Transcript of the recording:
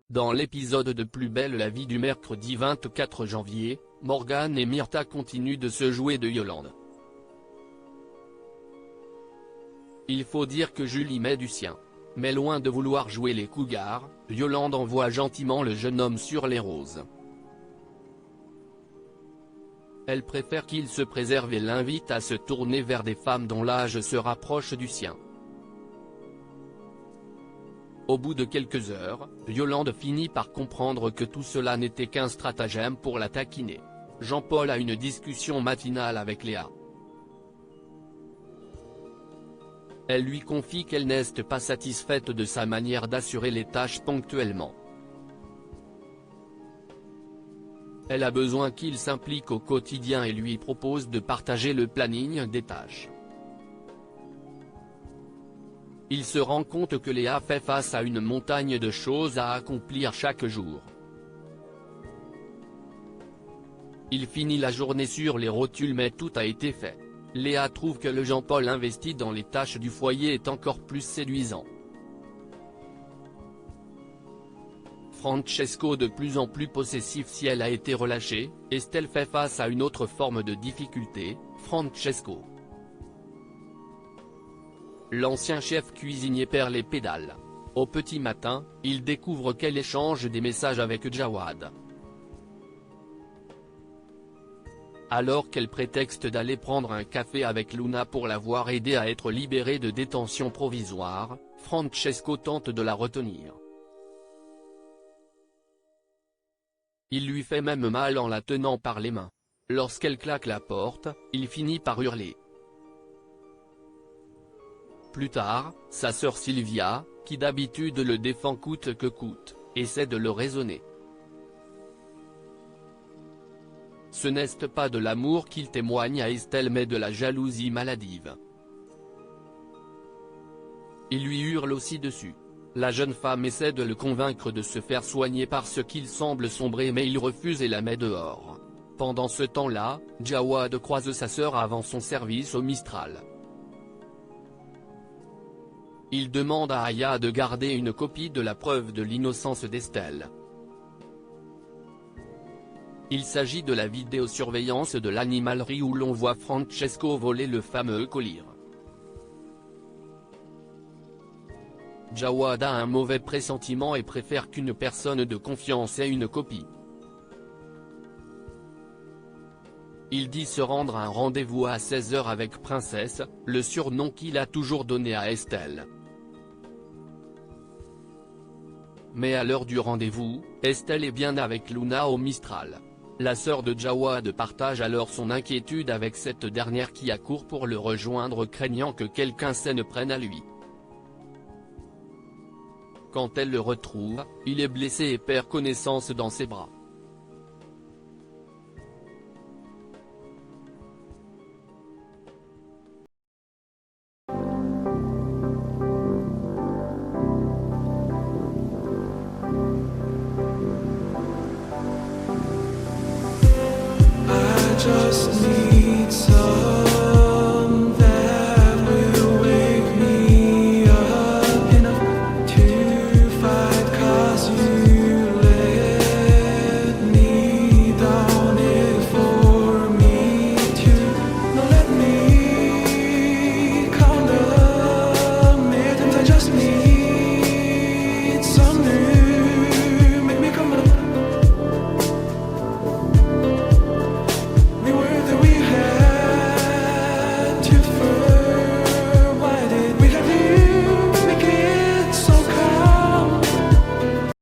Dans l'épisode de Plus belle la vie du mercredi 24 janvier, Morgan et Myrtha continuent de se jouer de Yolande. Il faut dire que Julie met du sien. Mais loin de vouloir jouer les cougars, Yolande envoie gentiment le jeune homme sur les roses. Elle préfère qu'il se préserve et l'invite à se tourner vers des femmes dont l'âge se rapproche du sien. Au bout de quelques heures, Yolande finit par comprendre que tout cela n'était qu'un stratagème pour la taquiner. Jean-Paul a une discussion matinale avec Léa. Elle lui confie qu'elle n'est pas satisfaite de sa manière d'assurer les tâches ponctuellement. Elle a besoin qu'il s'implique au quotidien et lui propose de partager le planning des tâches. Il se rend compte que Léa fait face à une montagne de choses à accomplir chaque jour. Il finit la journée sur les rotules mais tout a été fait. Léa trouve que le Jean-Paul investi dans les tâches du foyer est encore plus séduisant. Francesco de plus en plus possessif si elle a été relâchée, Estelle fait face à une autre forme de difficulté, Francesco. L'ancien chef cuisinier perd les pédales. Au petit matin, il découvre qu'elle échange des messages avec Jawad. Alors qu'elle prétexte d'aller prendre un café avec Luna pour l'avoir aidée à être libérée de détention provisoire, Francesco tente de la retenir. Il lui fait même mal en la tenant par les mains. Lorsqu'elle claque la porte, il finit par hurler. Plus tard, sa sœur Sylvia, qui d'habitude le défend coûte que coûte, essaie de le raisonner. Ce n'est pas de l'amour qu'il témoigne à Estelle mais de la jalousie maladive. Il lui hurle aussi dessus. La jeune femme essaie de le convaincre de se faire soigner parce qu'il semble sombrer mais il refuse et la met dehors. Pendant ce temps-là, Jawad croise sa sœur avant son service au Mistral. Il demande à Aya de garder une copie de la preuve de l'innocence d'Estelle. Il s'agit de la vidéosurveillance de l'animalerie où l'on voit Francesco voler le fameux collier. Jawad a un mauvais pressentiment et préfère qu'une personne de confiance ait une copie. Il dit se rendre à un rendez-vous à 16 h avec Princesse, le surnom qu'il a toujours donné à Estelle. Mais à l'heure du rendez-vous, Estelle est bien avec Luna au Mistral. La sœur de Jawad partage alors son inquiétude avec cette dernière qui accourt pour le rejoindre craignant que quelqu'un s'en prenne à lui. Quand elle le retrouve, il est blessé et perd connaissance dans ses bras.